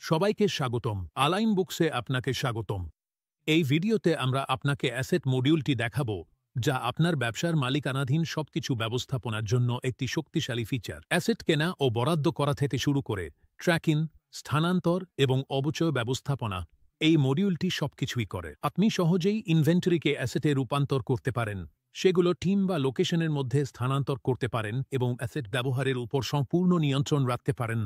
সবাইকে স্বাগতম। আলাইন বুকসে আপনাকে স্বাগতম। এই ভিডিওতে আমরা আপনাকে অ্যাসেট মডিউলটি দেখাবো, যা আপনার ব্যবসার মালিকানাধীন সবকিছু ব্যবস্থাপনার জন্য একটি শক্তিশালী ফিচার। অ্যাসেট কেনা ও বরাদ্দ করা থেকে শুরু করে ট্র্যাকিং, স্থানান্তর এবং অবচয় ব্যবস্থাপনা, এই মডিউলটি সবকিছুই করে। আপনি সহজেই ইনভেন্টরিকে অ্যাসেটে রূপান্তর করতে পারেন, সেগুলো টিম বা লোকেশনের মধ্যে স্থানান্তর করতে পারেন এবং অ্যাসেট ব্যবহারের উপর সম্পূর্ণ নিয়ন্ত্রণ রাখতে পারেন।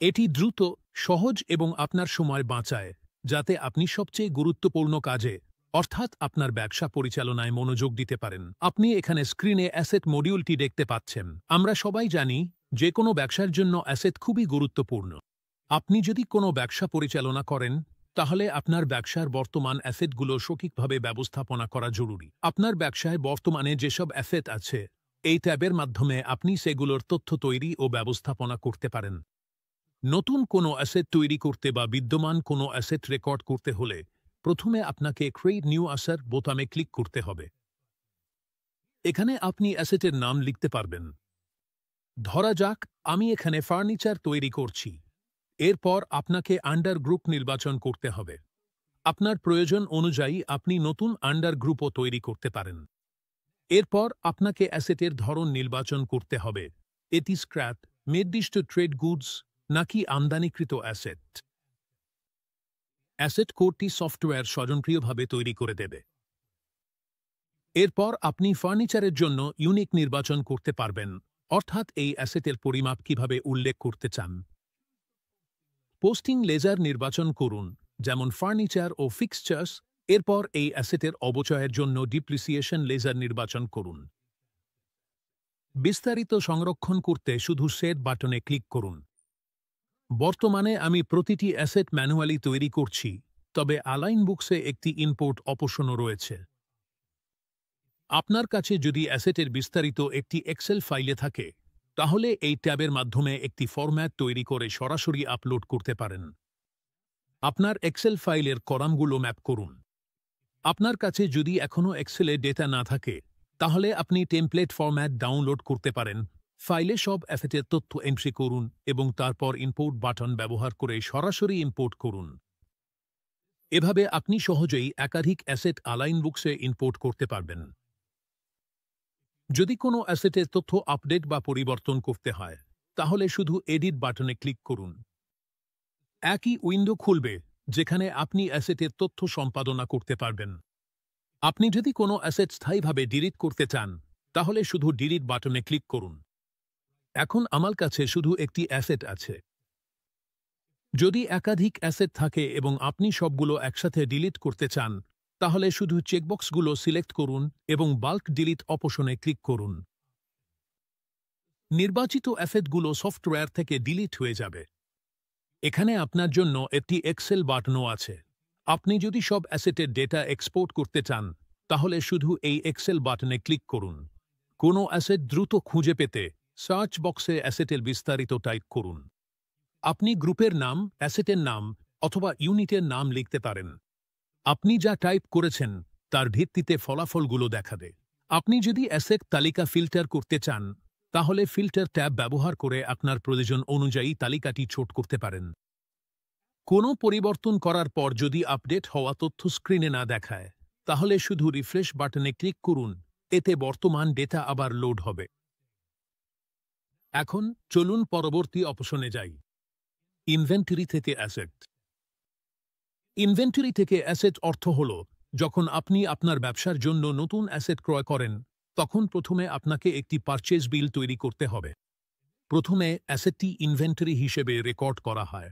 এটি দ্রুত, সহজ এবং আপনার সময় বাঁচায়, যাতে আপনি সবচেয়ে গুরুত্বপূর্ণ কাজে, অর্থাৎ আপনার ব্যবসা পরিচালনায় মনোযোগ দিতে পারেন। আপনি এখানে স্ক্রিনে অ্যাসেট মডিউলটি দেখতে পাচ্ছেন। আমরা সবাই জানি যে কোনো ব্যবসার জন্য অ্যাসেট খুবই গুরুত্বপূর্ণ। আপনি যদি কোনো ব্যবসা পরিচালনা করেন, তাহলে আপনার ব্যবসার বর্তমান অ্যাসেটগুলো সঠিকভাবে ব্যবস্থাপনা করা জরুরি। আপনার ব্যবসায় বর্তমানে যেসব অ্যাসেট আছে, এই ট্যাবের মাধ্যমে আপনি সেগুলোর তথ্য তৈরি ও ব্যবস্থাপনা করতে পারেন। নতুন কোনো অ্যাসেট তৈরি করতে বা বিদ্যমান কোনো অ্যাসেট রেকর্ড করতে হলে প্রথমে আপনাকে ক্রিয়েট নিউ অ্যাসেট বোতামে ক্লিক করতে হবে। এখানে আপনি অ্যাসেটের নাম লিখতে পারবেন। ধরা যাক আমি এখানে ফার্নিচার তৈরি করছি। এরপর আপনাকে আন্ডার গ্রুপ নির্বাচন করতে হবে। আপনার প্রয়োজন অনুযায়ী আপনি নতুন আন্ডার গ্রুপও তৈরি করতে পারেন। এরপর আপনাকে অ্যাসেটের ধরন নির্বাচন করতে হবে, এটি স্ক্র্যাপ, নির্দিষ্ট ট্রেড গুডস নাকি আমদানিকৃত অ্যাসেট। অ্যাসেট কোডটি সফটওয়্যার স্বয়ংক্রিয়ভাবে তৈরি করে দেবে। এরপর আপনি ফার্নিচারের জন্য ইউনিক নির্বাচন করতে পারবেন, অর্থাৎ এই অ্যাসেটের পরিমাপ কিভাবে উল্লেখ করতে চান। পোস্টিং লেজার নির্বাচন করুন, যেমন ফার্নিচার ও ফিক্সচার্স। এরপর এই অ্যাসেটের অবচয়ের জন্য ডিপ্রিসিয়েশন লেজার নির্বাচন করুন। বিস্তারিত সংরক্ষণ করতে শুধু সেভ বাটনে ক্লিক করুন। বর্তমানে আমি প্রতিটি অ্যাসেট ম্যানুয়ালি তৈরি করছি, তবে আলাইন বুকসে একটি ইম্পোর্ট অপশনও রয়েছে। আপনার কাছে যদি অ্যাসেটের বিস্তারিত একটি এক্সেল ফাইলে থাকে, তাহলে এই ট্যাবের মাধ্যমে একটি ফরম্যাট তৈরি করে সরাসরি আপলোড করতে পারেন। আপনার এক্সেল ফাইলের কলামগুলো ম্যাপ করুন। আপনার কাছে যদি এখনও এক্সেলে ডেটা না থাকে, তাহলে আপনি টেমপ্লেট ফরম্যাট ডাউনলোড করতে পারেন। ফাইলে সব অ্যাসেটের তথ্য এন্ট্রি করুন এবং তারপর ইম্পোর্ট বাটন ব্যবহার করে সরাসরি ইম্পোর্ট করুন। এভাবে আপনি সহজেই একাধিক অ্যাসেট আলাইন বুকসে ইম্পোর্ট করতে পারবেন। যদি কোনো অ্যাসেটের তথ্য আপডেট বা পরিবর্তন করতে হয়, তাহলে শুধু এডিট বাটনে ক্লিক করুন। একই উইন্ডো খুলবে, যেখানে আপনি অ্যাসেটের তথ্য সম্পাদনা করতে পারবেন। আপনি যদি কোনো অ্যাসেট স্থায়ীভাবে ডিলিট করতে চান, তাহলে শুধু ডিলিট বাটনে ক্লিক করুন। এখন আমার কাছে শুধু একটি অ্যাসেট আছে। যদি একাধিক অ্যাসেট থাকে এবং আপনি সবগুলো একসাথে ডিলিট করতে চান, তাহলে শুধু চেকবক্সগুলো সিলেক্ট করুন এবং বাল্ক ডিলিট অপশনে ক্লিক করুন। নির্বাচিত অ্যাসেটগুলো সফটওয়্যার থেকে ডিলিট হয়ে যাবে। এখানে আপনার জন্য একটি এক্সেল বাটনও আছে। আপনি যদি সব অ্যাসেটের ডেটা এক্সপোর্ট করতে চান, তাহলে শুধু এই এক্সেল বাটনে ক্লিক করুন। কোনো অ্যাসেট দ্রুত খুঁজে পেতে সার্চ বক্সে অ্যাসেটের বিস্তারিত টাইপ করুন। আপনি গ্রুপের নাম, অ্যাসেটের নাম অথবা ইউনিটের নাম লিখতে পারেন। আপনি যা টাইপ করেছেন তার ভিত্তিতে ফলাফলগুলো দেখাবে। আপনি যদি অ্যাসেট তালিকা ফিল্টার করতে চান, তাহলে ফিল্টার ট্যাব ব্যবহার করে আপনার প্রয়োজন অনুযায়ী তালিকাটি ছোট করতে পারেন। কোনো পরিবর্তন করার পর যদি আপডেট হওয়া তথ্য স্ক্রিনে না দেখায়, তাহলে শুধু রিফ্রেশ বাটনে ক্লিক করুন, এতে বর্তমান ডেটা আবার লোড হবে। এখন চলুন পরবর্তী অপশনে যাই। ইনভেন্টরি থেকে অ্যাসেট। ইনভেন্টরি থেকে অ্যাসেট অর্থ হল, যখন আপনি আপনার ব্যবসার জন্য নতুন অ্যাসেট ক্রয় করেন, তখন প্রথমে আপনাকে একটি পারচেজ বিল তৈরি করতে হবে। প্রথমে অ্যাসেটটি ইনভেন্টরি হিসেবে রেকর্ড করা হয়।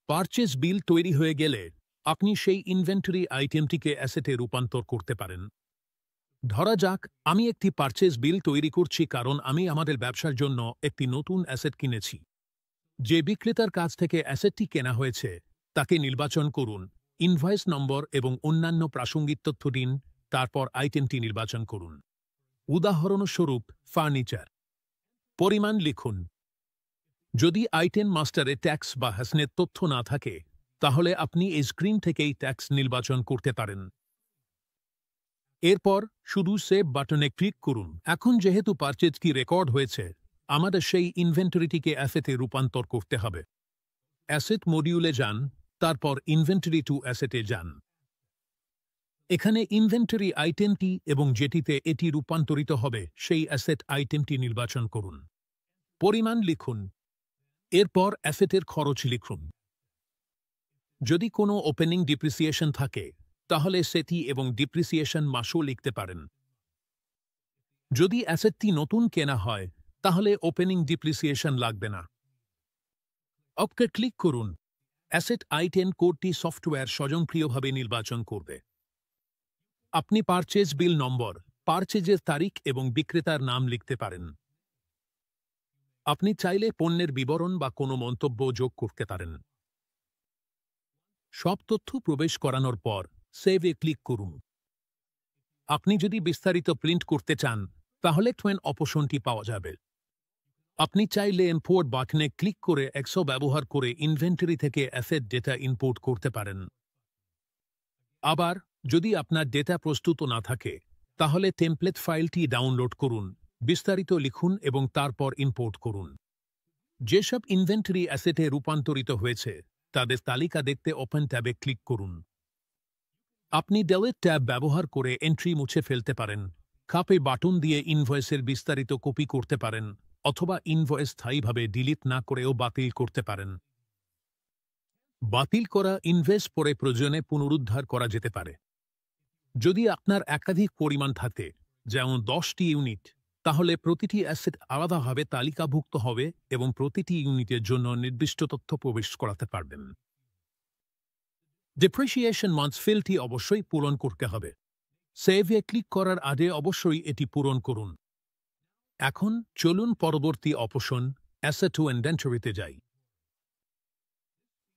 পারচেজ বিল তৈরি হয়ে গেলে আপনি সেই ইনভেন্টরি আইটেমটিকে অ্যাসেটে রূপান্তর করতে পারেন। ধরা যাক আমি একটি পারচেজ বিল তৈরি করছি কারণ আমি আমাদের ব্যবসার জন্য একটি নতুন অ্যাসেট কিনেছি। যে বিক্রেতার কাছ থেকে অ্যাসেটটি কেনা হয়েছে তাকে নির্বাচন করুন, ইনভয়েস নম্বর এবং অন্যান্য প্রাসঙ্গিক তথ্য দিন, তারপর আইটেমটি নির্বাচন করুন। উদাহরণস্বরূপ ফার্নিচার। পরিমাণ লিখুন। যদি আইটেম মাস্টারে ট্যাক্স বা হ্যাসনের তথ্য না থাকে, তাহলে আপনি এই স্ক্রিন থেকেই ট্যাক্স নির্বাচন করতে পারেন। এরপর শুধু সেভ বাটনে ক্লিক করুন। এখন যেহেতু পারচেজ কি রেকর্ড হয়েছে, আমাদের সেই ইনভেন্টরিটিকে অ্যাসেটে রূপান্তর করতে হবে। অ্যাসেট মডিউলে যান, তারপর ইনভেন্টরি টু অ্যাসেটে যান। এখানে ইনভেন্টরি আইটেমটি এবং যেটিতে এটি রূপান্তরিত হবে সেই অ্যাসেট আইটেমটি নির্বাচন করুন। পরিমাণ লিখুন। এরপর অ্যাসেটের খরচ লিখুন। যদি কোনো ওপেনিং ডিপ্রিসিয়েশন থাকে তাহলে সেটি এবং ডিপ্রিসিয়েশন মাসও লিখতে পারেন। যদি অ্যাসেটটি নতুন কেনা হয় তাহলে ওপেনিং ডিপ্রিসিয়েশন লাগবে না। ওকে ক্লিক করুন। অ্যাসেট আইটেম কোডটি সফটওয়্যার স্বয়ংক্রিয়ভাবে নির্বাচন করবে। আপনি পারচেজ বিল নম্বর, পারচেজের তারিখ এবং বিক্রেতার নাম লিখতে পারেন। আপনি চাইলে পণ্যের বিবরণ বা কোনো মন্তব্য যোগ করতে পারেন। সব তথ্য প্রবেশ করানোর পর সেভে ক্লিক করুন। আপনি যদি বিস্তারিত প্রিন্ট করতে চান তাহলে টুয়েন অপশনটি পাওয়া যাবে। আপনি চাইলে ইম্পোর্ট বাটনে ক্লিক করে এক্সো ব্যবহার করে ইনভেন্টরি থেকে অ্যাসেট ডেটা ইম্পোর্ট করতে পারেন। আবার যদি আপনার ডেটা প্রস্তুত না থাকে তাহলে টেমপ্লেট ফাইলটি ডাউনলোড করুন, বিস্তারিত লিখুন এবং তারপর ইম্পোর্ট করুন। যেসব ইনভেন্টরি অ্যাসেটে রূপান্তরিত হয়েছে তাদের তালিকা দেখতে ওপেন ট্যাবে ক্লিক করুন। আপনি ডিলিট ট্যাব ব্যবহার করে এন্ট্রি মুছে ফেলতে পারেন, কাপে বাটন দিয়ে ইনভয়েসের বিস্তারিত কপি করতে পারেন অথবা ইনভয়েস স্থায়ীভাবে ডিলিট না করেও বাতিল করতে পারেন। বাতিল করা ইনভয়েস পরে প্রয়োজনে পুনরুদ্ধার করা যেতে পারে। যদি আপনার একাধিক পরিমাণ থাকে, যেমন 10টি ইউনিট, তাহলে প্রতিটি অ্যাসেট আলাদাভাবে তালিকাভুক্ত হবে এবং প্রতিটি ইউনিটের জন্য নির্দিষ্ট তথ্য প্রবেশ করাতে পারবেন। ডিপ্রিসিয়েশন মান্থ ফিল্ডটি অবশ্যই পূরণ করতে হবে। সেভে ক্লিক করার আগে অবশ্যই এটি পূরণ করুন। এখন চলুন পরবর্তী অপশন অ্যাসেট টু ইনভেন্টরিতে যাই।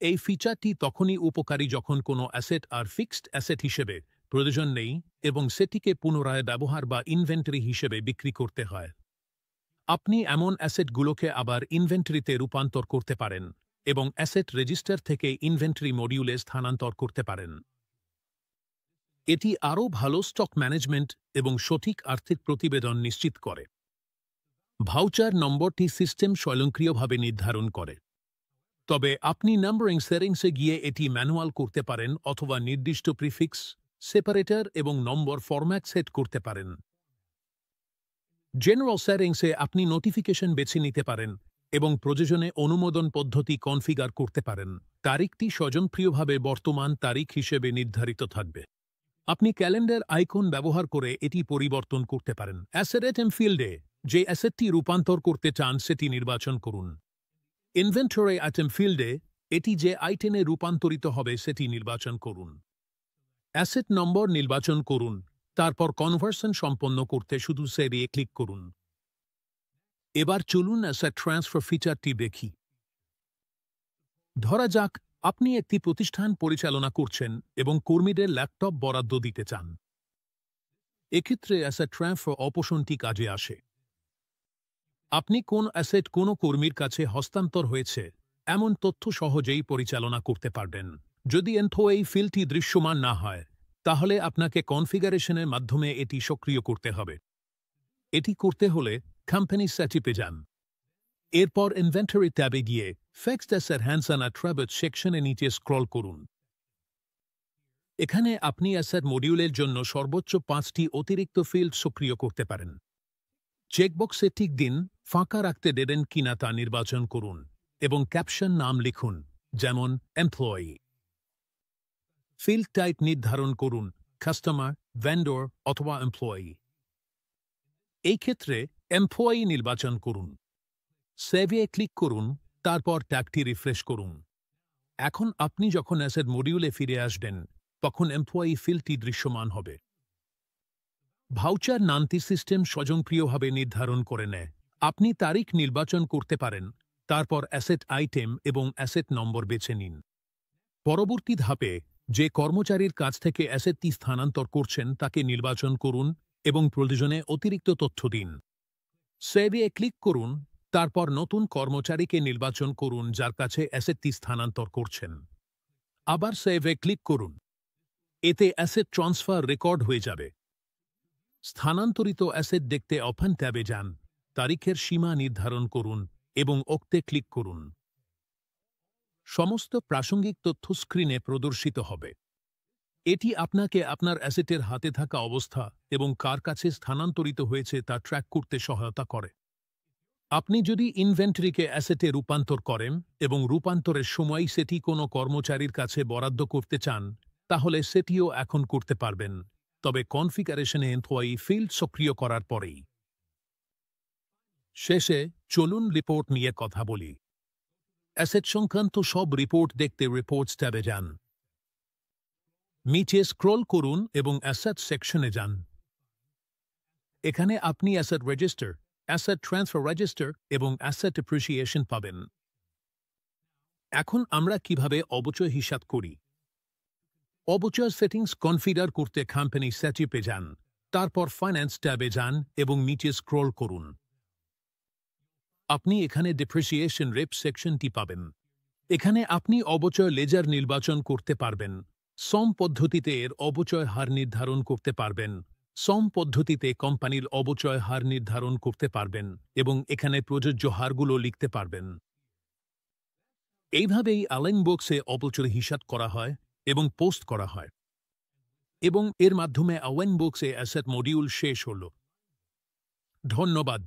এই ফিচারটি তখনই উপকারী যখন কোনো অ্যাসেট আর ফিক্সড অ্যাসেট হিসেবে প্রয়োজন নেই এবং সেটিকে পুনরায় ব্যবহার বা ইনভেন্টরি হিসেবে বিক্রি করতে হয়। আপনি এমন অ্যাসেটগুলোকে আবার ইনভেন্টরিতে রূপান্তর করতে পারেন এবং অ্যাসেট রেজিস্টার থেকে ইনভেন্টরি মডিউলে স্থানান্তর করতে পারেন। এটি আরও ভালো স্টক ম্যানেজমেন্ট এবং সঠিক আর্থিক প্রতিবেদন নিশ্চিত করে। ভাউচার নম্বরটি সিস্টেম স্বয়ংক্রিয়ভাবে নির্ধারণ করে, তবে আপনি নাম্বারিং সেটিংসে গিয়ে এটি ম্যানুয়াল করতে পারেন অথবা নির্দিষ্ট প্রিফিক্স, সেপারেটর এবং নম্বর ফরম্যাট সেট করতে পারেন। জেনারেল সেটিংসে আপনি নোটিফিকেশন বেছে নিতে পারেন এবং প্রয়োজনে অনুমোদন পদ্ধতি কনফিগার করতে পারেন। তারিখটি স্বয়ংক্রিয়ভাবে বর্তমান তারিখ হিসেবে নির্ধারিত থাকবে। আপনি ক্যালেন্ডার আইকন ব্যবহার করে এটি পরিবর্তন করতে পারেন। অ্যাসেট আইটেম ফিল্ডে যে অ্যাসেটটি রূপান্তর করতে চান সেটি নির্বাচন করুন। ইনভেন্টরি আইটেম ফিল্ডে এটি যে আইটেমে রূপান্তরিত হবে সেটি নির্বাচন করুন। অ্যাসেট নম্বর নির্বাচন করুন, তারপর কনভার্সন সম্পন্ন করতে শুধু সেভে ক্লিক করুন। এবার চলুন অ্যাসেট ট্রান্সফার ফিচারটি দেখি। ধরা যাক আপনি একটি প্রতিষ্ঠান পরিচালনা করছেন এবং কর্মীদের ল্যাপটপ বরাদ্দ দিতে চান। এক্ষেত্রে অ্যাসেট ট্রান্সফার অপশনটি কাজে আসে। আপনি কোন অ্যাসেট কোনো কর্মীর কাছে হস্তান্তর হয়েছে এমন তথ্য সহজেই পরিচালনা করতে পারবেন। যদি এই ফিল্ডটি দৃশ্যমান না হয় তাহলে আপনাকে কনফিগারেশনের মাধ্যমে এটি সক্রিয় করতে হবে। এটি করতে হলে কোম্পানি সেটআপে যান। এরপর ইনভেন্টরি ট্যাবে গিয়ে fixed asset hands on attribute সেকশনে নিচে স্ক্রল করুন। এখানে আপনি অ্যাসেট মডিউলের জন্য সর্বোচ্চ 5টি অতিরিক্ত ফিল্ড সক্রিয় করতে পারেন। চেকবক্সে টিক দিন, ফাঁকা রাখতে দেবেন কিনা তা নির্বাচন করুন এবং ক্যাপশন নাম লিখুন, যেমন এমপ্লয়ি। ফিল্ড টাইপ নির্ধারণ করুন, কাস্টমার, ভেন্ডর অথবা এমপ্লয়ি। এই ক্ষেত্রে এমপ্লয়ি নির্বাচন করুন। সেভে ক্লিক করুন, তারপর ট্যাগটি রিফ্রেশ করুন। এখন আপনি যখন অ্যাসেট মডিউলে ফিরে আসবেন তখন এমপ্লয়ি ফিল্ডটি দৃশ্যমান হবে। ভাউচার নামটি সিস্টেম স্বয়ংক্রিয়ভাবে নির্ধারণ করে নেয়। আপনি তারিখ নির্বাচন করতে পারেন, তারপর অ্যাসেট আইটেম এবং অ্যাসেট নম্বর বেছে নিন। পরবর্তী ধাপে যে কর্মচারীর কাছ থেকে অ্যাসেটটি স্থানান্তর করছেন তাকে নির্বাচন করুন এবং প্রয়োজনে অতিরিক্ত তথ্য দিন। সেভে ক্লিক করুন, তারপর নতুন কর্মচারীকে নির্বাচন করুন যার কাছে অ্যাসেটটি স্থানান্তর করছেন। আবার সেভে ক্লিক করুন। এতে অ্যাসেট ট্রান্সফার রেকর্ড হয়ে যাবে। স্থানান্তরিত অ্যাসেট দেখতে ওপেন ট্যাবে যান, তারিখের সীমা নির্ধারণ করুন এবং ওকে ক্লিক করুন। সমস্ত প্রাসঙ্গিক তথ্য স্ক্রিনে প্রদর্শিত হবে। এটি আপনাকে আপনার অ্যাসেটের হাতে থাকা অবস্থা এবং কার কাছে স্থানান্তরিত হয়েছে তা ট্র্যাক করতে সহায়তা করে। আপনি যদি ইনভেন্টরিকে অ্যাসেটে রূপান্তর করেন এবং রূপান্তরের সময় সেটি কোনো কর্মচারীর কাছে বরাদ্দ করতে চান, তাহলে সেটিও এখন করতে পারবেন, তবে কনফিগারেশনে এমপ্লয়ি ফিল্ড সক্রিয় করার পরেই। শেষে চলুন রিপোর্ট নিয়ে কথা বলি। অ্যাসেট সংক্রান্ত সব রিপোর্ট দেখতে রিপোর্টস ট্যাবে যান। নিচে স্ক্রল করুন এবং অ্যাসেট সেকশনে যান। এখানে আপনি asset register, asset transfer register এবং অ্যাসেট অ্যাপ্রিসিয়েশন পাবেন। এখন আমরা কিভাবে অবচয় হিসাব করি। অবচয় সেটিংস কনফিগার করতে কোম্পানি সেটআপে যান, তারপর ফাইন্যান্স ট্যাবে যান এবং নিচে স্ক্রল করুন। আপনি এখানে ডেপ্রিসিয়েশন রেপ সেকশনটি পাবেন। এখানে আপনি অবচয় লেজার নির্বাচন করতে পারবেন। সম পদ্ধতিতে এর অবচয় হার নির্ধারণ করতে পারবেন। সম পদ্ধতিতে কোম্পানির অবচয় হার নির্ধারণ করতে পারবেন এবং এখানে প্রযোজ্য হারগুলো লিখতে পারবেন। এইভাবেই অ্যালাইন বক্সে অবচয় হিসাব করা হয় এবং পোস্ট করা হয়। এবং এর মাধ্যমে অ্যালাইন বক্সে অ্যাসেট মডিউল শেষ হল। ধন্যবাদ।